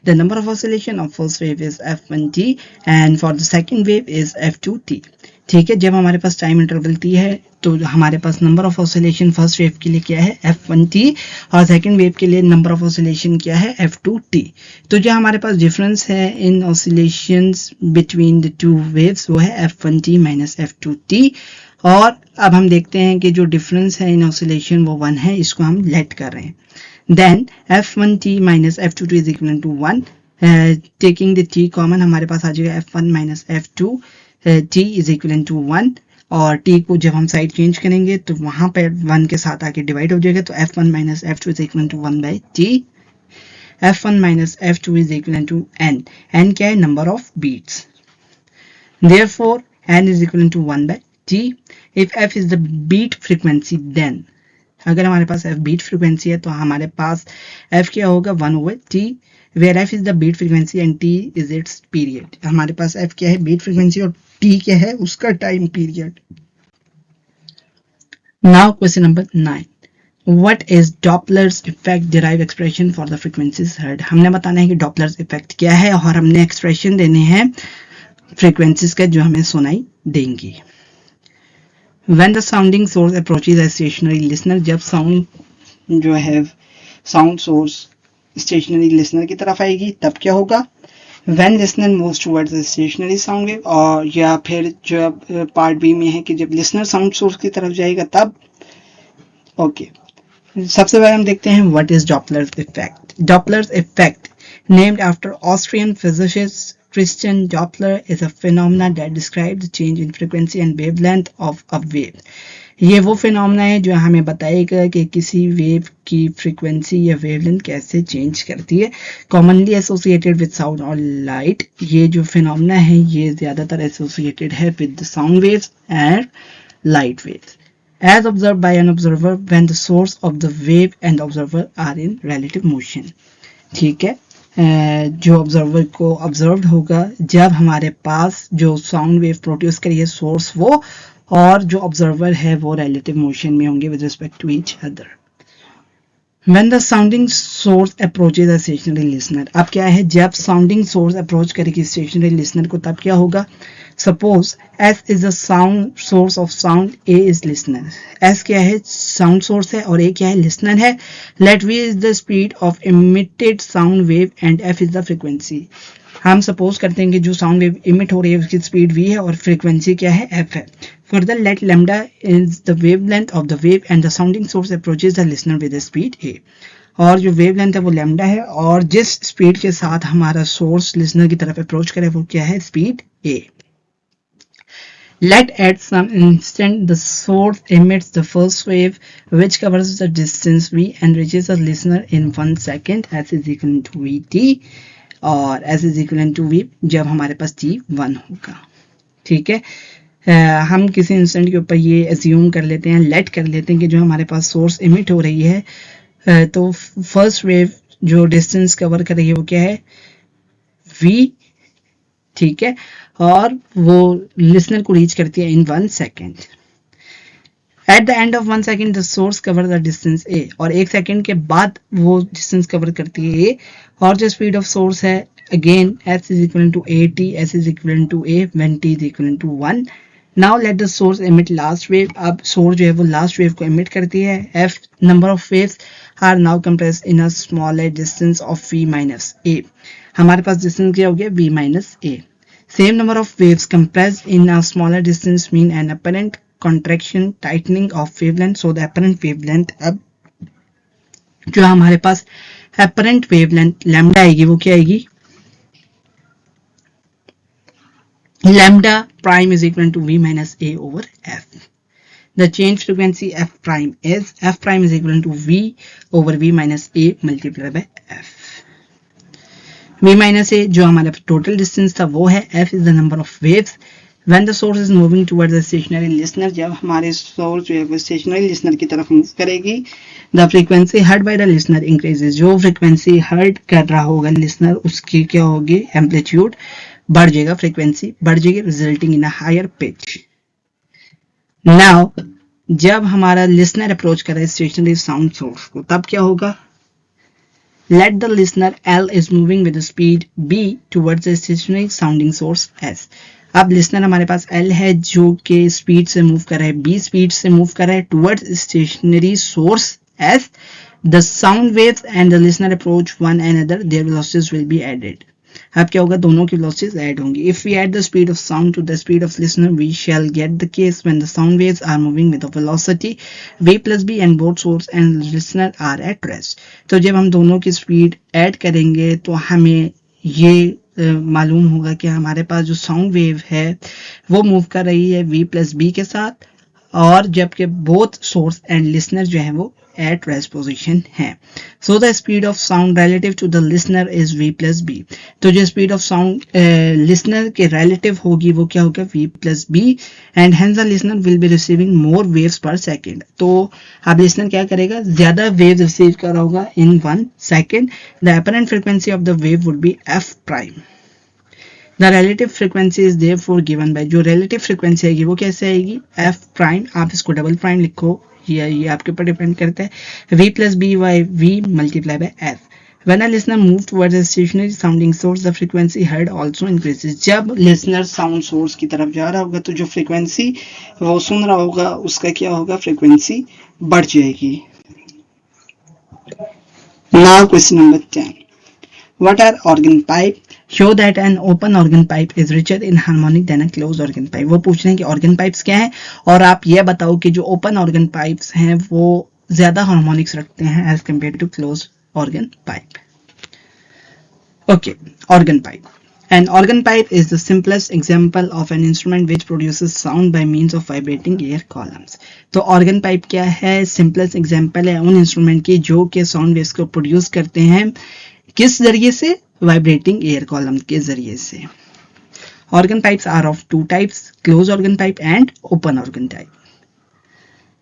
the number of oscillation of first wave is f1t and for the second wave is f2t. ठीक है, जब हमारे पास time interval t है तो हमारे पास number of oscillation first wave के लिए क्या है, f1t, और सेकंड वेव के लिए नंबर ऑफ ऑसिलेशन क्या है, f2t. तो जो हमारे पास डिफरेंस है in oscillations between the two waves वो है f1t माइनस f2t, और अब हम देखते हैं कि जो डिफरेंस है इन ऑसिलेशन वो 1 है, इसको हम लेट कर रहे हैं। Then f1t minus f2t is equal to 1, taking the t common हमारे पास आ जाएगा f1 minus f2t is equal to 1, और t को जब हम साइड चेंज करेंगे तो वहां पर 1 के साथ आके डिवाइड हो जाएगा, तो f1 minus f2 is equal to 1 by t, f1 minus f2 is equal to n, n क्या है, number of beats, therefore n is equal to 1 by t. If f is the beat frequency, then अगर हमारे पास f beat frequency है तो हमारे पास f क्या होगा, 1 over t, where f is the beat frequency and t is its period. हमारे पास f क्या है, beat frequency, और t क्या है, उसका time period. Now question number 9. What is Doppler's effect derived expression for the frequencies heard? हमने बताना है कि Doppler's effect क्या है और हमने एक्सप्रेशन देने हैं फ्रीक्वेंसीज का जो हमें सुनाई देंगी। When the sounding source approaches a stationary listener, जब साउंड जो है साउंड सोर्स स्टेशनरी लिसनर की तरफ आएगी तब क्या होगा, When listener moves towards the stationary sound wave, और या फिर जो पार्ट बी में है कि जब लिसनर साउंड सोर्स की तरफ जाएगा तब। ओके, सबसे पहले हम देखते हैं what is Doppler's effect. Doppler's effect named after Austrian physicist Christian Doppler, is a phenomenon that describes the change in frequency and wavelength of a wave. ये वो फिनोमेना है जो हमें बताएगा कि किसी वेव की फ्रीक्वेंसी या वेवलेंथ कैसे चेंज करती है. कॉमनली एसोसिएटेड विद साउंड और लाइट. ये जो फिनोमेना है ये ज्यादातर एसोसिएटेड है with the sound waves and light waves as observed by an observer when the source of the wave and the observer are in relative motion. ठीक है, जो ऑब्जर्वर को ऑब्जर्व होगा जब हमारे पास जो साउंड वेव प्रोड्यूस करिए सोर्स वो और जो ऑब्जर्वर है वो रिलेटिव मोशन में होंगे with respect to each other. When the sounding source approaches a stationary listener, अब क्या है जब sounding source approach करेगी stationary listener को तब क्या होगा. Suppose S is the sound source of sound, A is listener. S क्या है sound source है और A क्या है listener है. Let V is the speed of emitted sound wave and F is the frequency. हम सपोज करते हैं कि जो साउंड वेव इमिट हो रही है उसकी स्पीड v है और फ्रीक्वेंसी क्या है f है. Further, let lambda is the wavelength of the wave and the sounding source approaches the listener with the speed a. और जो वेवलेंथ है वो लैम्डा है और जिस स्पीड के साथ हमारा सोर्स लिसनर की तरफ अप्रोच करे वो क्या है speed a. Let at some instant the source emits the first wave which covers the distance v and reaches the listener in 1 second. S is equal to vt और S is equal to v जब हमारे पास t 1 होगा. ठीक है, हम किसी instant के ऊपर ये एज्यूम कर लेते हैं, लेट कर लेते हैं कि जो हमारे पास सोर्स इमिट हो रही है तो फर्स्ट वेव जो डिस्टेंस कवर कर रही है वो क्या है v. ठीक है, और वो लिसनर को रीच करती है इन 1 second. At the end of 1 second the source cover the distance a और 1 सेकेंड के बाद वो डिस्टेंस कवर करती है a और जो स्पीड ऑफ सोर्स है again s is equal to at, s is equal to a when t is equal to 1. Now let the source emit last wave. अब सोर्स जो है वो लास्ट वेव को emit करती है. f number of waves are now compressed in a smaller distance of v minus a. हमारे पास distance क्या हो गया v minus a. Same number of waves compressed in a smaller distance mean an apparent contraction tightening of wavelength. So the apparent wavelength अब जो हमारे पास apparent wavelength lambda आएगी वो क्या आएगी lambda prime is equal to v minus a over f. The change frequency f prime is equal to v over v minus a multiplied by f. v minus a जो हमारा total distance था वो है. f is the number of waves when the source is moving towards the stationary listener. जब हमारे source जो है वो stationary listener की तरफ move करेगी the frequency heard by the listener increases. जो frequency heard कर रहा होगा listener उसकी क्या होगी amplitude बढ़ जाएगा, फ्रीक्वेंसी बढ़ जाएगी resulting in a higher pitch. Now जब हमारा लिसनर अप्रोच करे स्टेशनरी साउंड सोर्स को तब क्या होगा. Let the listener L is moving with speed B towards the stationary sounding source S. अब लिसनर हमारे पास L है जो कि स्पीड से मूव कर रहा है, B स्पीड से मूव कर रहा है towards stationary source S. The sound waves and the listener approach one another, their velocities will be added. अब क्या होगा दोनों की वेलोसिटीज ऐड होंगी. If we add the speed of sound to the speed of listener we shall get the case when the sound waves are moving with the velocity v plus b and both source and listener are at rest. तो जब हम दोनों की speed add करेंगे तो हमें ये मालूम होगा कि हमारे पास जो साउंड वेव है वो मूव कर रही है v plus b के साथ और जबकि बोथ सोर्स एंड लिसनर जो है वो at rest position है. So the speed of sound relative to the listener is v plus b. तो जो speed of sound listener के relative होगी वो क्या होगा v plus b and hence the listener will be receiving more waves per second. तो अब listener क्या करेगा ज्यादा waves receive कर रहा होगा in 1 second. The apparent frequency of the wave would be f prime. The relative frequency is therefore given by जो relative frequency आएगी वो कैसे आएगी f prime. आप इसको डबल प्राइम लिखो, ये आपके ऊपर डिपेंड करता है. v plus b by v multiplied by f. When a listener moves towards a stationary sounding source, the frequency heard also increases. जब listener sound source की तरफ जा रहा होगा तो जो frequency वो सुन रहा होगा उसका क्या होगा frequency बढ़ जाएगी. Now question number 10. What are organ pipe? Show that an open organ pipe is richer in harmonic than a closed organ pipe. वो पूछ रहे हैं कि organ pipes क्या हैं और आप ये बताओ कि जो open organ pipes हैं वो ज्यादा हार्मोनिक्स रखते हैं as compared to closed organ pipe. Okay, organ pipe. An organ pipe is the simplest example of an instrument which produces sound by means of vibrating air columns. तो organ pipe क्या है? Simplest example है उन instrument की जो के sound waves को produce करते हैं किस जरिए से? Vibrating air column के जरिए से. Organ pipes are of two types: closed organ pipe and open organ type.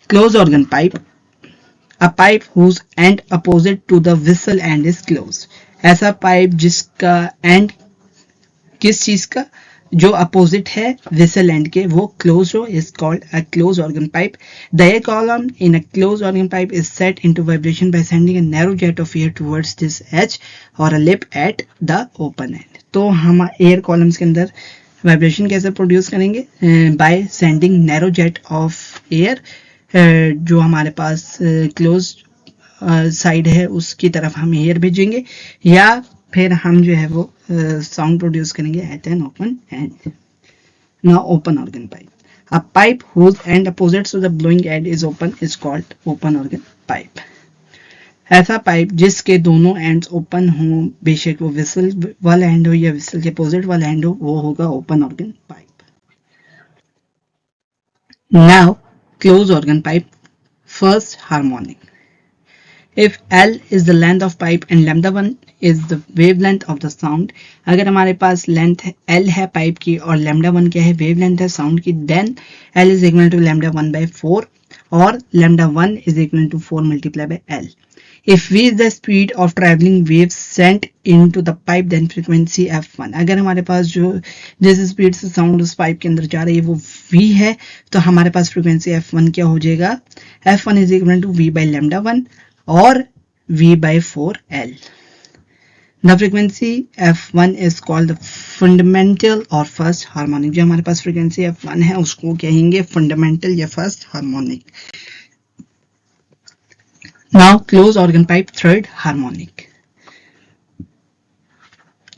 Closed organ pipe, a pipe whose end opposite to the whistle end is closed. ऐसा pipe जिसका and किस चीज का जो opposite है विसल एंड के वो close हो is called a close organ pipe. The air column in a close organ pipe is set into vibration by sending a narrow jet of air towards this edge और a lip at the open end. तो हम air columns के अंदर vibration कैसे produce करेंगे? By sending narrow jet of air जो हमारे पास close side है उसकी तरफ हम एयर भेजेंगे या फिर हम जो है वो साउंड प्रोड्यूस करेंगे at an open end. Now open organ pipe, a pipe whose end opposite to the blowing end is open is called open organ pipe. ऐसा पाइप जिसके दोनों एंड्स ओपन हो, बेशक वो विसल वाला एंड हो या विसल के अपोजिट वाला एंड हो, वो होगा open organ pipe. Now close organ pipe. First harmonic. If L is the length of pipe and lambda 1 is the wavelength of the sound, अगर हमारे पास लेंथ L है पाइप की और lambda 1 क्या है? वेवलेंथ है साउंड की, then L is equal to lambda 1 by 4 और lambda 1 is equal to 4 multiplied by L. If V is the speed of traveling waves sent into the pipe, then frequency F1. अगर हमारे पास जो जिस speed से sound उस pipe के अंदर जा रही है वो V है तो हमारे पास फ्रीक्वेंसी F1 क्या हो जाएगा? F1 is equal to V by lambda 1 और V by 4L. The frequency F1 is called the fundamental or first harmonic. जो हमारे पास frequency F1 है उसको कहेंगे fundamental या first harmonic. Now close organ pipe, third harmonic.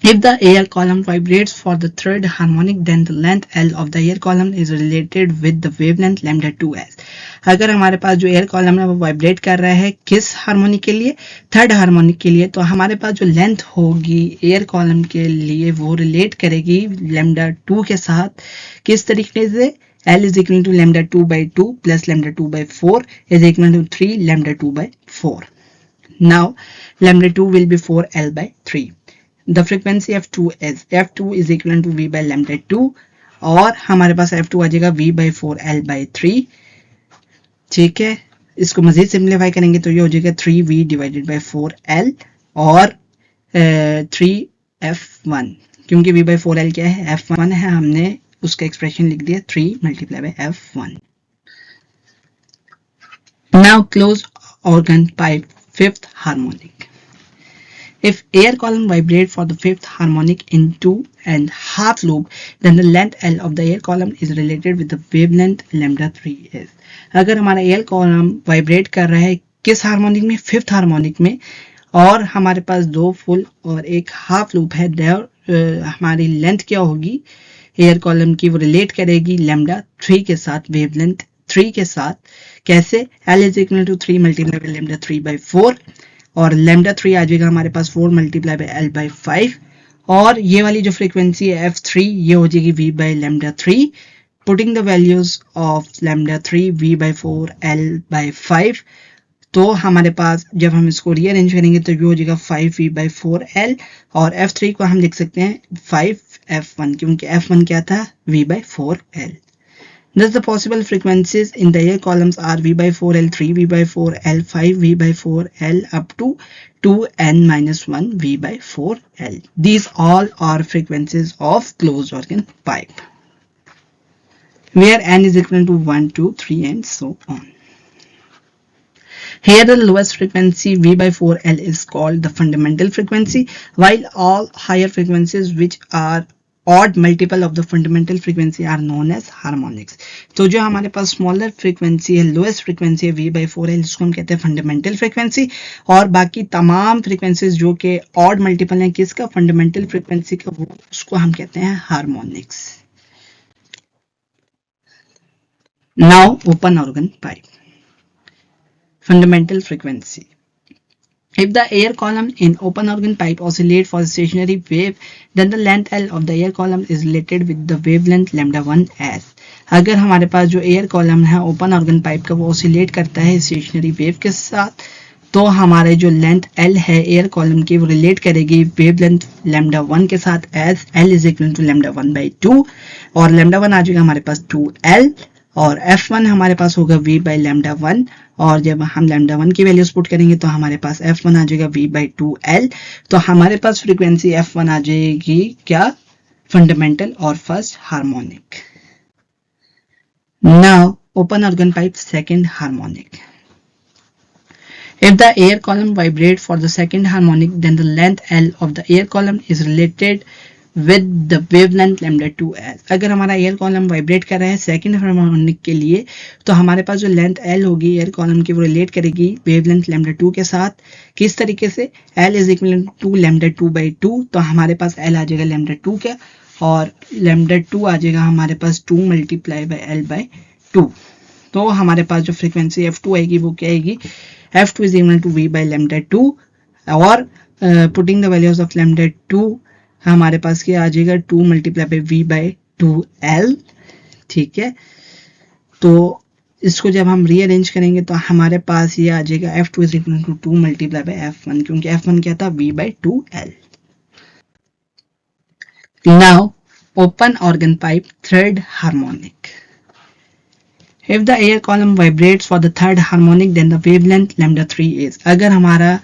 If the air column vibrates for the third harmonic, then the length L of the air column is related with the wavelength lambda 2s. अगर हमारे पास जो air column है वो vibrate कर रहा है किस हार्मोनिक के लिए? थर्ड हार्मोनिक के लिए. तो हमारे पास जो लेंथ होगी एयर कॉलम के लिए वो रिलेट करेगी लैम्डा 2 के साथ. किस तरीके से? L is equal to lambda 2 by 2 plus lambda 2 by 4 is equal to 3 lambda 2 by 4. Now lambda 2 will be 4L by 3. The frequency F2 is equal to V by lambda 2 और हमारे पास F2 आ जाएगा V by 4L by 3. ठीक है, इसको मजीद simplify करेंगे तो ये हो जाएगा 3V डिवाइडेड बाय 4L और 3F1. क्योंकि V by 4L क्या है? F1 है, हमने उसका एक्सप्रेशन लिख दिया 3 multiply by F1. Now closed organ pipe, fifth harmonic. If air column vibrate for the fifth harmonic in 2.5 loop, then the length L of the air column is related with the wavelength lambda 3 is. अगर हमारा air column vibrate कर रहा है किस harmonic में? Fifth harmonic में, और हमारे पास दो फुल और एक हाफ लूप है, हमारी लेंथ क्या होगी एयर कॉलम की? वो रिलेट करेगी लैम्डा 3 के साथ, वेवलेंथ 3 के साथ. कैसे? L is equal to 3 multiply by lambda 3 by 4 और लैम्डा 3 आ जाएगा हमारे पास 4 मल्टीप्लाई बाय L by 5 और ये वाली जो फ्रीक्वेंसी है F3 ये हो जाएगी V by lambda 3. Putting the values of lambda 3 V by 4 L by 5 तो हमारे पास जब हम इसको रीअरेंज करेंगे तो ये हो जाएगा 5V by 4L और F3 को हम लिख सकते हैं 5F1 क्योंकि F1 क्या था? V by 4L. Thus the possible frequencies in the air columns are V by 4L, 3V by 4L, 5V by 4L up to 2n-1 V by 4L. These all are frequencies of closed organ pipe, where n is equal to 1, 2, 3 and so on. Here the lowest frequency V by 4L is called the fundamental frequency, while all higher frequencies which are odd multiple of the fundamental frequency are known as harmonics. तो जो हमारे पास smaller frequency है, lowest frequency है V by 4L, इसको हम कहते हैं fundamental frequency, और बाकी तमाम फ्रीक्वेंसीज जो कि ऑड मल्टीपल हैं किसका? फंडामेंटल फ्रीक्वेंसी का, वो उसको हम कहते हैं harmonics. Now open organ pipe. Fundamental frequency. If the air column in open organ pipe oscillate for a stationary wave, then the length L of the air column is related with the wavelength lambda 1 s. अगर हमारे पास जो air column है open organ pipe का वो oscillate करता है stationary wave के साथ, तो हमारे जो लेंथ L है एयर कॉलम की वो रिलेट करेगी वेवलेंथ लैम्डा 1 के साथ as L is equal to lambda 1/2 और लैम्डा 1 आ जाएगा हमारे पास 2L और F1 हमारे पास होगा V बाई लैम्डा 1 और जब हम लैम्डा 1 की वैल्यूज पुट करेंगे तो हमारे पास F1 आ जाएगा V/2L। तो हमारे पास फ्रीक्वेंसी F1 आ जाएगी क्या, फंडामेंटल और first harmonic. Now open organ pipe second harmonic. If the air column vibrates for the second harmonic, then the length L of the air column is related with the wavelength lambda 2s। अगर हमारा air column vibrate कर रहा है second harmonic के लिए तो हमारे पास जो लेंथ L होगी एयर कॉलम की वो रिलेट करेगी वेवलेंथ लैम्डा 2 के साथ। किस तरीके से, L is equal to lambda 2/2, तो हमारे पास L आ जाएगा लैम्डा 2 का और लैम्डा 2 आ जाएगा हमारे पास 2 मल्टीप्लाई बाय L/2। तो हमारे पास जो फ्रीक्वेंसी F2 आएगी वो क्या आएगी, F2 is equal to V by lambda 2 और putting the values of lambda 2 हमारे पास क्या आ जाएगा 2 multiply by V by 2L। ठीक है, तो इसको जब हम रीअरेंज करेंगे तो हमारे पास ये आ जाएगा F2 is equal to 2 multiply by F1 क्योंकि F1 क्या था V by 2L। Now open organ pipe third harmonic. If the air column vibrates for the third harmonic, then the wavelength lambda 3 is। अगर हमारा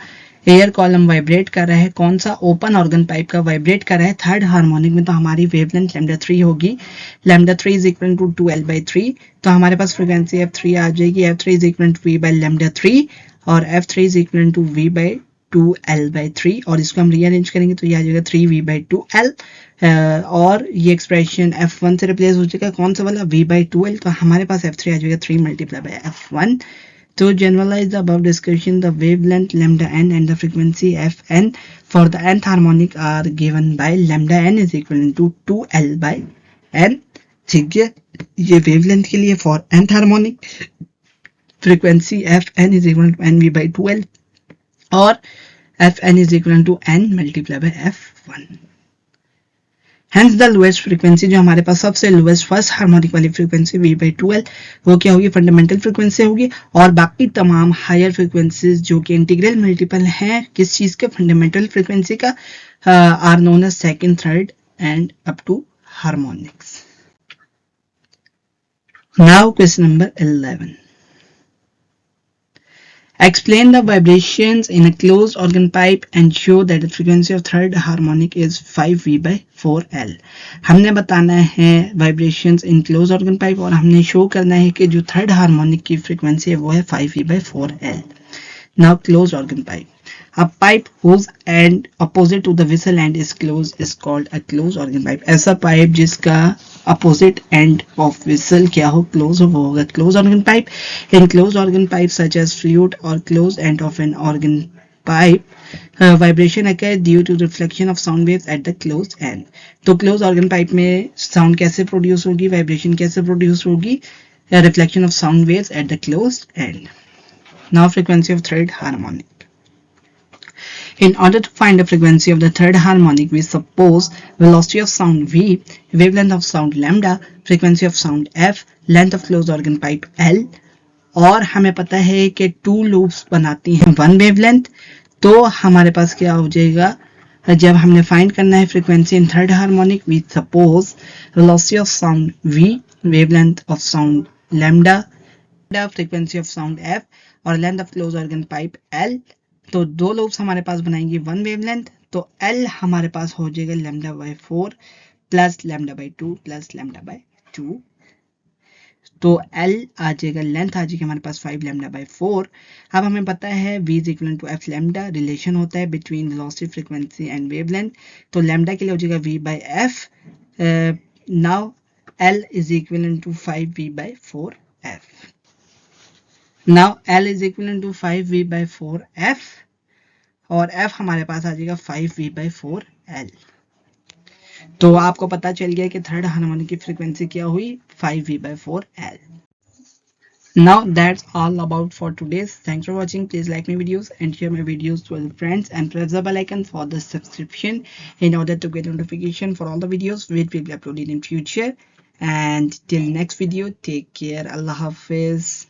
air column vibrate कर रहा है, कौन सा, ओपन ऑर्गन पाइप का वाइब्रेट कर रहा है थर्ड हार्मोनिक में, तो हमारी वेवलेंथ लैम्डा 3 होगी। Lambda 3 is equal to 2L/3, तो हमारे पास फ्रीक्वेंसी F3 आ जाएगी। F3 is equal to V by lambda 3 और F3 is equal to V by 2L/3 और इसको हम रीअरेंज करेंगे तो ये आ जाएगा 3V/2L और ये एक्सप्रेशन F1 से रिप्लेस हो जाएगा कौन सा वाला, V/2L। तो हमारे पास F3 आ जाएगा 3 multiply by F1। To generalize the above discussion, the wavelength lambda n and the frequency Fn for the nth harmonic are given by lambda n is equal to 2L/n। ठीक है, ये wavelength के लिए for nth harmonic frequency Fn is equal to nV/2L और Fn is equal to n multiply by F1। Hence the lowest frequency जो हमारे पास सबसे lowest first harmonic वाली फ्रीक्वेंसी V/2L वो क्या होगी, फंडामेंटल फ्रीक्वेंसी होगी और बाकी तमाम हायर फ्रीक्वेंसीज जो कि इंटीग्रल मल्टीपल हैं किस चीज के, फंडामेंटल फ्रीक्वेंसी का, are known as second, third and up to harmonics. Now question number 11। Explain the vibrations in a closed organ pipe and show that the frequency of third harmonic is 5V/4L। हमने बताना है vibrations in closed organ pipe और हमने show करना है कि जो third harmonic की फ्रीक्वेंसी है वो है 5V/4L। Now closed organ pipe. A pipe whose end opposite to the whistle end is closed is called a closed organ pipe। ऐसा पाइप जिसका opposite end of whistle क्या हो, close हो, वो होगा closed organ pipe। In closed organ pipe such as flute or closed end of an organ pipe, vibration occurs due to reflection of sound waves at the closed end। तो closed organ pipe में sound कैसे produce होगी, vibration कैसे produce होगी, reflection of sound waves at the closed end। Now frequency of third harmonic. In order to find the frequency of the third harmonic, we suppose velocity of sound v, wavelength of sound lambda, frequency of sound f, length of closed organ pipe L और हमें पता है कि 2 loops बनाती हैं 1 wavelength. तो हमारे पास क्या हो जाएगा, जब हमने फाइंड करना है frequency in third harmonic, we suppose velocity of sound v, wavelength of sound lambda, frequency of sound f और length of close organ pipe L। तो 2 लूप्स हमारे पास बनाएंगे 1 वेवलेंथ, तो L हमारे पास हो जाएगा λ/4 प्लस λ/2 प्लस λ/2। तो L आ जाएगा, लेंथ आ जाएगी हमारे पास 5 λ/4। अब हमें पता है V is equal to f lambda, relation होता है between velocity, frequency and wavelength. तो लैम्डा के लिए हो जाएगा V/f। Now L is equal to 5V/4f। Now L is equal to 5V/4f और f हमारे पास आ जाएगा 5V/4L। तो आपको पता चल गया कि थर्ड हार्मोनिक की फ्रीक्वेंसी क्या हुई, 5V/4L। Now that's all about for today's. Thanks for watching. Please like my videos and share my videos to your friends and press the bell icon for the subscription in order to get notification for all the videos which will be uploaded in future. And till next video, take care. Allah Hafiz.